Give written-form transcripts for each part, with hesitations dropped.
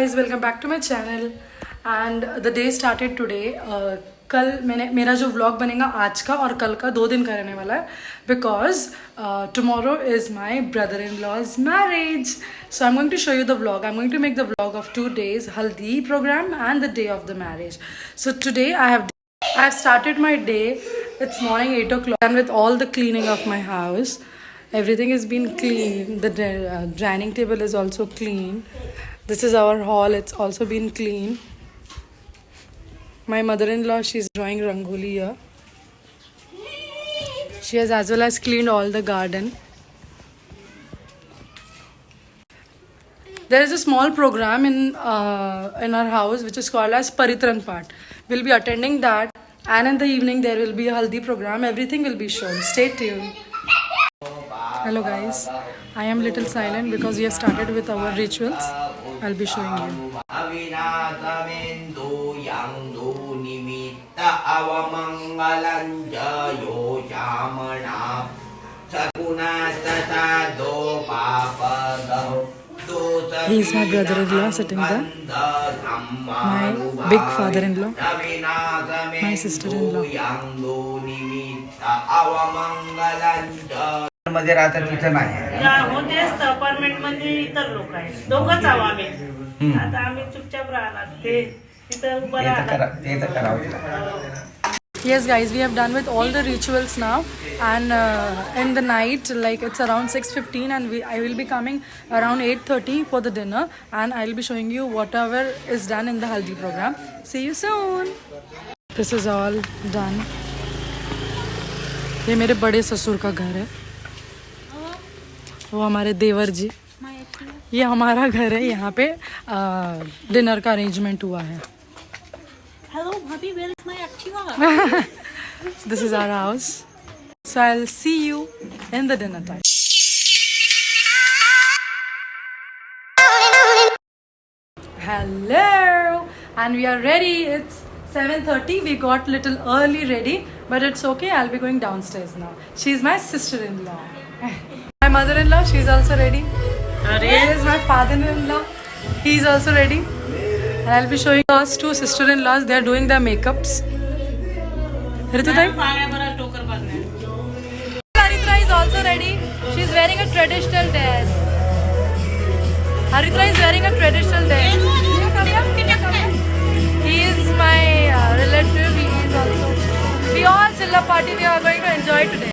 guys, welcome back to my channel and the day started today. कल मेरा जो vlog बनेगा आज का और कल का 2 दिन का रहने वाला है because tomorrow is my brother-in-law's marriage. So I'm going to show you the vlog. I'm going to make the vlog of 2 days haldi program and the day of the marriage. So today I have started my day. It's morning 8 o'clock and with all the cleaning of my house. Everything has been clean. The dining table is also clean. This is our hall. It's also been clean. My mother-in-law, she's drawing rangoli here. She has as well as cleaned all the garden. There is a small program in our house which is called as Paritran Part. We'll be attending that, and in the evening there will be a haldi program. Everything will be shown. Stay tuned. Hello guys, I am little silent because we have started with our rituals. I'll be showing you. He is my brother-in-law sitting there, my big father-in-law, my sister-in-law. मध्ये राहतात तिथं नाही होतेच apartment मध्ये इतर लोक आहेत दोघंच आहो आम्ही आता आम्ही चुपचाप राहणार ते तिथं उभं राहणार ते तर करावं Yes guys, we have done with all the rituals now, and in the night, like it's around 6:15 and I will be coming around 8:30 for the dinner, and I will be showing you whatever is done in the haldi program. See you soon. This is all done. ये मेरे बड़े ससुर का घर है, वो हमारे देवर जी. ये हमारा घर है, यहाँ पे डिनर का अरेंजमेंट हुआ है. Hello Bhabhi, where is my Activa? This is our house. So I'll see you in the dinner time. Hello, and we are ready. It's 7:30. We got little early ready, but it's okay. I'll be going downstairs now. She's my sister-in-law. My mother-in-law, she's also ready. Here is my father-in-law. He's also ready. And I'll be showing us 2 sister-in-laws. They are doing their makeups. Ritu, Haritra is also ready. She's wearing a traditional dress. Haritra is wearing a traditional dress. He is my relative. He is also. We all chilla party. We are going to enjoy today.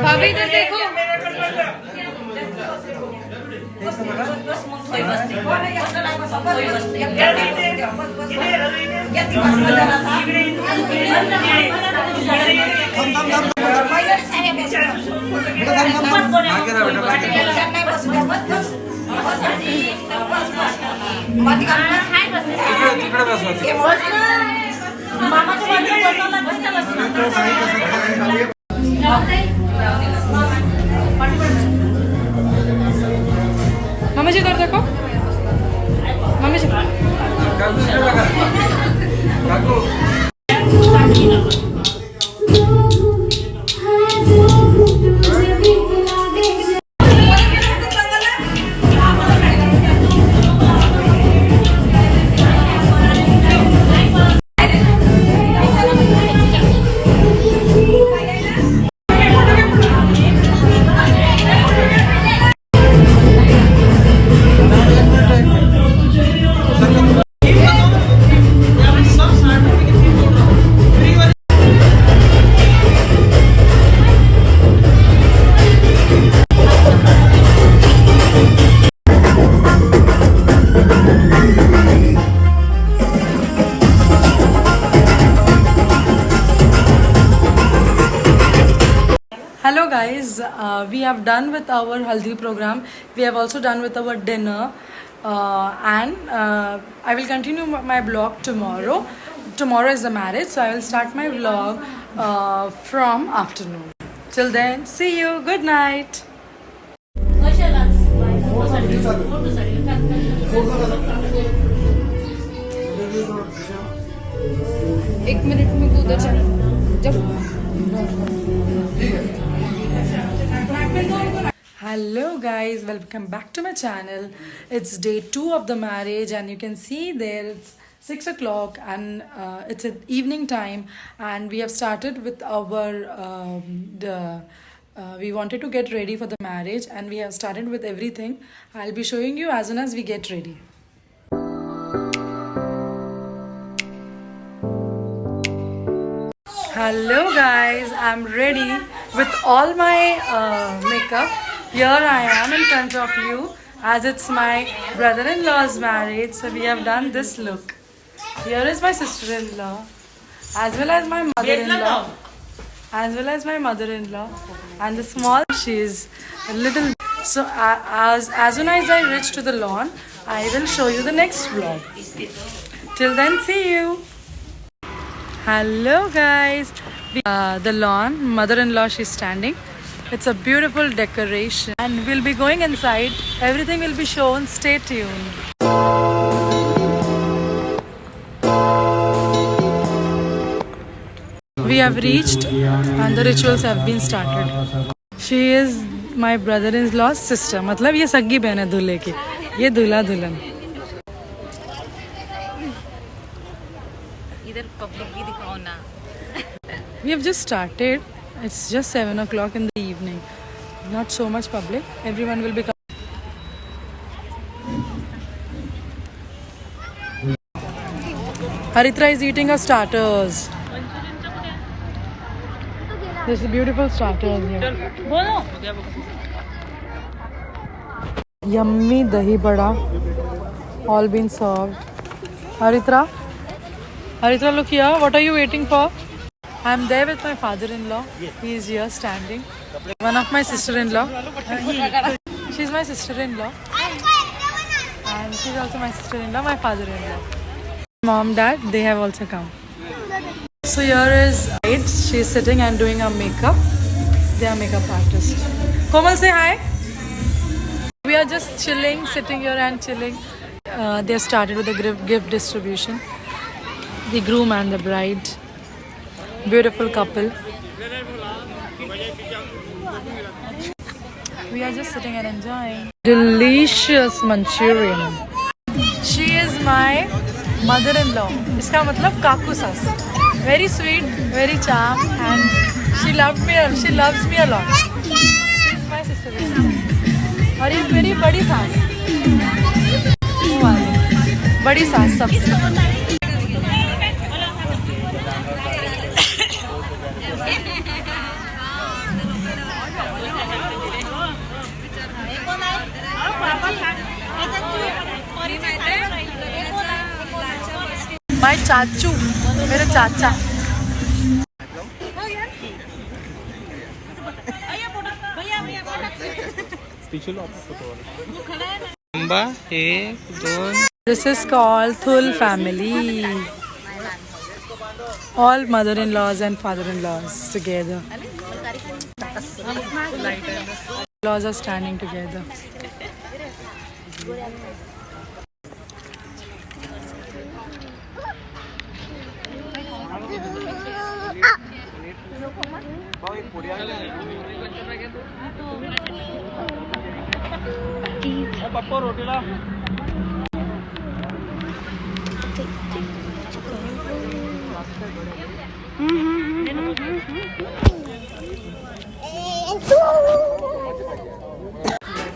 भाभी इधर देखो. माझ्याकडे बसवा. मामाच्या बाजूला बसला. Mummy ji कर देखो. मम्मी जी. काकू. Hello guys, we have done with our haldi program. We have also done with our dinner, and I will continue my vlog tomorrow. Tomorrow is the marriage, so I will start my vlog from afternoon. Till then, see you. Good night. एक minute में उधर चला. Hello guys, welcome back to my channel. It's day 2 of the marriage and you can see there it's 6 o'clock and it's at evening time, and we have started with our we wanted to get ready for the marriage and we have started with everything. I'll be showing you as soon as we get ready. Hello guys, I'm ready with all my makeup. Here I am in front of you as it's my brother-in-law's marriage, so we have done this look. Here is my sister-in-law as well as my mother-in-law and the small, she's a little. So as soon as I reach to the lawn, I will show you the next vlog. Till then, see you. Hello guys, the lawn, mother-in-law, she's standing. It's a beautiful decoration and we'll be going inside. Everything will be shown. Stay tuned. We have reached and the rituals have been started. She is my brother-in-law's sister. मतलब ये सगी बहन है दूल्हे की. ये दूल्हा दुल्हन. इधर पब्लिक भी दिखाओ ना. We have just started. It's just 7 o'clock in the evening. Not so much public. Everyone will be coming. Haritra is eating her starters. There's beautiful starters here. Yummy dahi bada. All been served. Haritra, look here. What are you waiting for? I'm there with my father-in-law. He is here standing. One of my sister-in-law. She's my sister-in-law. And she's also my sister-in-law, my father-in-law. Mom, dad, they have also come. So here is Aid. She's sitting and doing her makeup. They are makeup artists. Komal, say hi. We are just chilling, sitting here and chilling. They started with the gift distribution. The groom and the bride. Beautiful couple. We are just sitting and enjoying. Delicious Manchurian. She is my mother-in-law. इसका मतलब काकू सास. Very sweet, very charm, and she loves me a lot. She is my sister-in-law. और ये मेरी बड़ी सास. वो वाली. बड़ी सास सबसे. My चाचू, मेरे चाचा. एक, दोन This is called Thul family. All mother-in-laws and father-in-laws together. In-laws are standing together.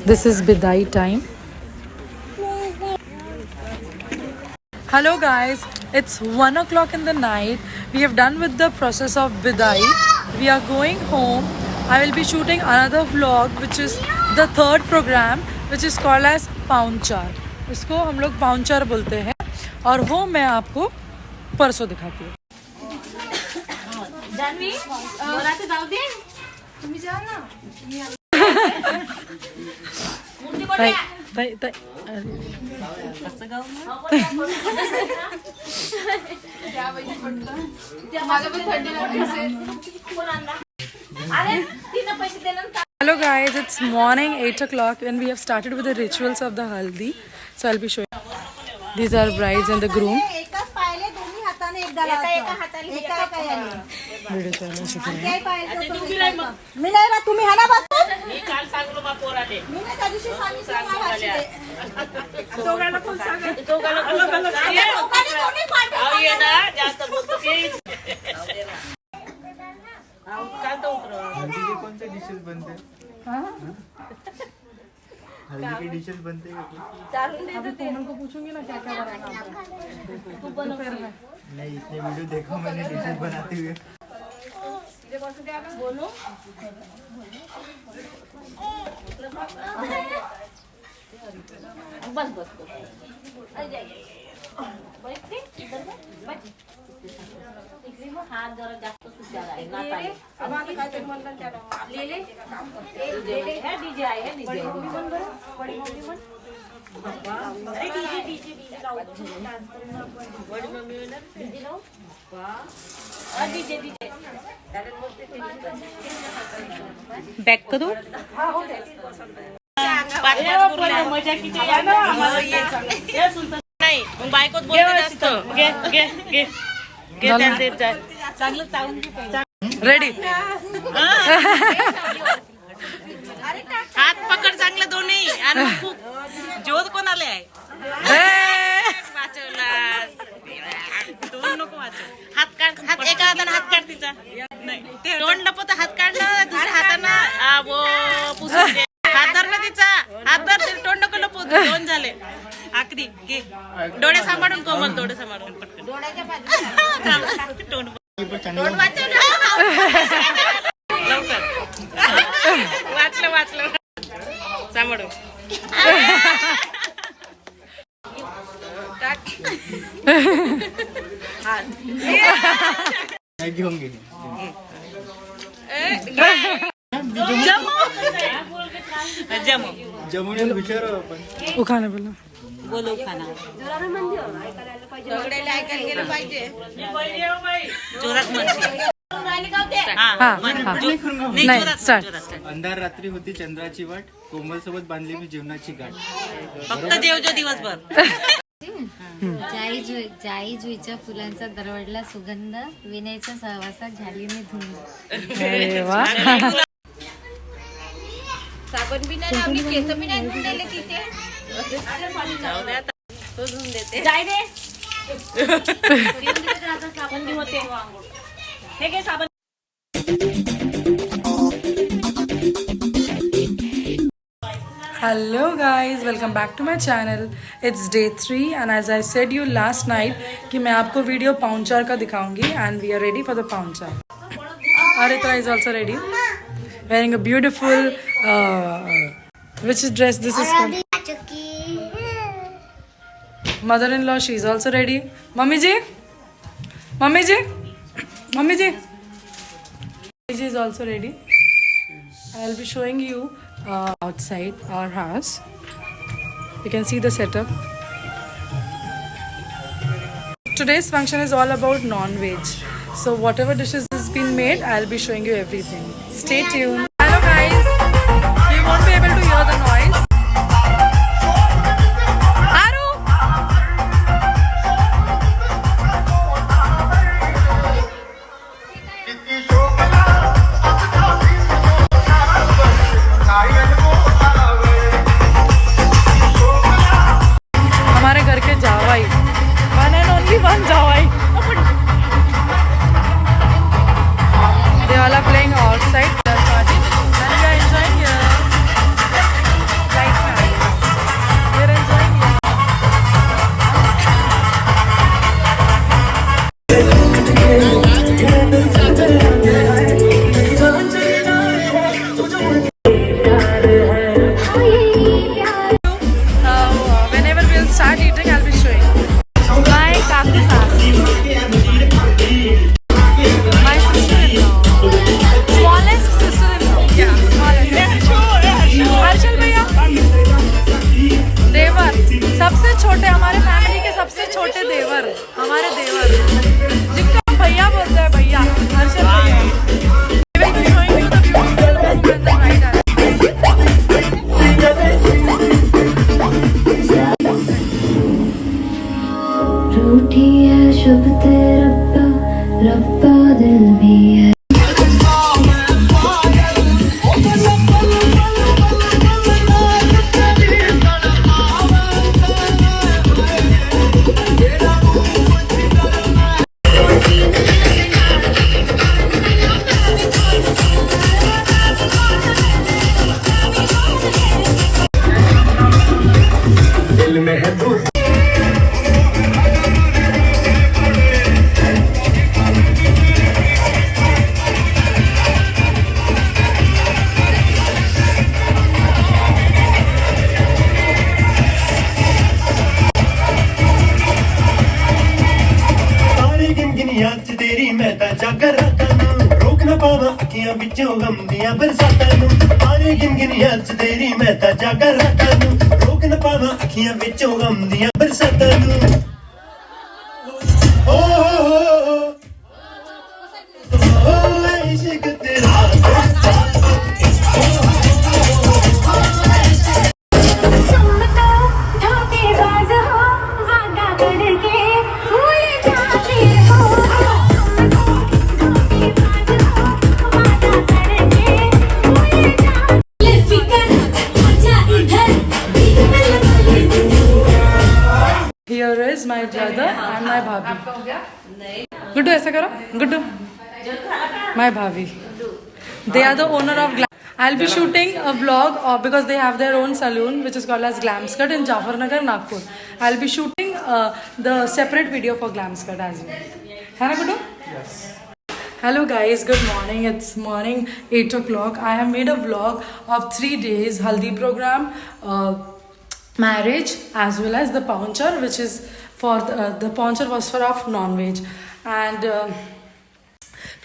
This is Bidai time. Hello guys, it's 1 o'clock in the night. We have done with the process of Bidai. We are going home. I will be shooting another vlog which is the third program which is called as पाउंचार. इसको हम लोग पाउंचार बोलते हैं और वो मैं आपको परसों दिखाती हूँ. जानवी बोलाते जाऊ दे तुम्ही जा ना मूर्ती ताई, बोलूया ताई, ताई, कसं गाव माझं पण थंडी लागली असेल. अरे तिनं पैसे दिले ना Hello guys, it's morning 8 o'clock and we have started with the rituals of the haldi. So I'll be showing. These are brides and the groom. एकाच पायाले दोन्ही हाताने एकदा लावायचं. एका याने. Video channel से काय पायाचं तो मी नाही रा तुम्ही हा ना बस मी काल सांगलो बा पोराले मी नाही त्या दिवशी सांगितलं मला वाचले. दोघांना कोण सांगत दोघांना अलग अलग दोघांनी दोन्ही पाठी अहो ये ना जास्त बोलतो की अहो काय तो उतर हल्दी के कौन से डिशेस बनते हैं? हल्दी के डिशेस बनते हैं क्या? को पूछूंगी ना क्या क्या बनाना. नहीं, इतने वीडियो देखा मैंने डिशेस बनाते हुए. बस बस इकडे मग हात जरा जास्त सुचार आहे ना ताई हे डीजे आहे हे डीजे बडी मम्मी म्हण अरे डीजे डीजे डीजे लाव बडी मम्मी म्हण डीजे लाव वाह डीजे डीजे बॅक करू मजा किती या ना आम्हाला ये सुनत नाही मग बायकोत बोलते जास्त घे घे घे घे त्याला देत जा चांगलं चावून रेडी. हात पकड चांगलं दोन्ही आणि खूप जोर कोणाला आहे वाचवला दोन नको वाचव हात काढ हात एका हाताने हात काढ तिचा नाही तोंड लपवत हात काढलं दुसऱ्या हातानं पुसून दे हात धर ना तिचा हात धर ते तोंड नको लपवत दोन झाले आखरी घे डोळे सांभाळून कोमल डोळे सांभाळून पटकन डोळ्याच्या बाजूला तोंड तोंड लवकर वाचलं वाचलं सांभाळून मैं घेऊंगी. जमो जमुने विचारो आपण. वो खाने बोला. बोलव खाना जोरात म्हणशील हाँ हाँ. नाही स्टार्ट. अंधार रात्री होती चंद्राची वाट, कोमल सोबत बांधली मी जीवनाची गाठ. फक्त जेवजो दिवसभर जाई जुईच्या फुलांचा दरवडला सुगंध, विनयच्या सहवासात झाली मी धुंद. अरे वा. साबण बी नाही लावली केस बी नाही धुंडले तिथे तो धुवून देते जाय रे साबण बी होते हे घे साबण. Hello guys, welcome back to my channel. It's day 3 and as I said you last night कि मैं आपको वीडियो पाउंचार का दिखाऊंगी and we are ready for the पाउंचार. Aritra is also ready, wearing a beautiful which dress this is called? Mother-in-law, she is also ready. Mummy ji, mummy ji, mummy ji. She is also ready. I'll be showing you outside our house. You can see the setup. today's function is all about non-veg. So whatever dishes has been made, I'll be showing you everything. Stay tuned. Hello guys. You won't be able to hear the noise. Aru! हमारे घर के जावाई, one and only one जावाई. They all are playing outside. They're partying and we are enjoying here. Like we're enjoying here. Whenever we'll start eating, I'll be showing. My kaku saas. My sister-in-law. Smallest sister-in-law. Yeah, smallest. Harshal भैया देवर सबसे छोटे, हमारे family के सबसे छोटे देवर, हमारे देवर जिनको हम भैया बोलते हैं, भैया हर्षल भैया. We will be showing you the beautiful room and the bright eyes. रूठी है शब्द रब्बा रब्बा दिल भी है. तेरी मैं ता जागर रातां नूं रोक ना पावां अखियां विचों गम दियां बरसातां नूं पानी गिनगिनियां च तेरी मैं ता जागर रातां नूं रोक ना पावां अखियां विचों गम दियां बरसातां नूं. ओ इश्क तेरा Here is my brother and my bhabhi. Guddu, ऐसा करो. Guddu. My bhabhi. They are the owner of Glam. I'll be shooting a vlog because they have their own saloon which is called as Glamscut in Jafarnagar, Nagpur. I'll be shooting the separate video for Glamscut as well. है ना Guddu? Yes. Hello guys, good morning. It's morning 8 o'clock. I have made a vlog of 3 days haldi program, marriage as well as the paunchar, which is for the paunchar was for of non-veg. And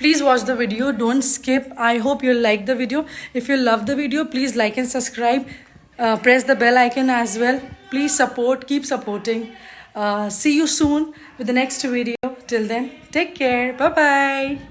please watch the video, don't skip. I hope you like the video. If you love the video, please like and subscribe. Press the bell icon as well. Please support, keep supporting. See you soon with the next video. Till then, take care. Bye bye.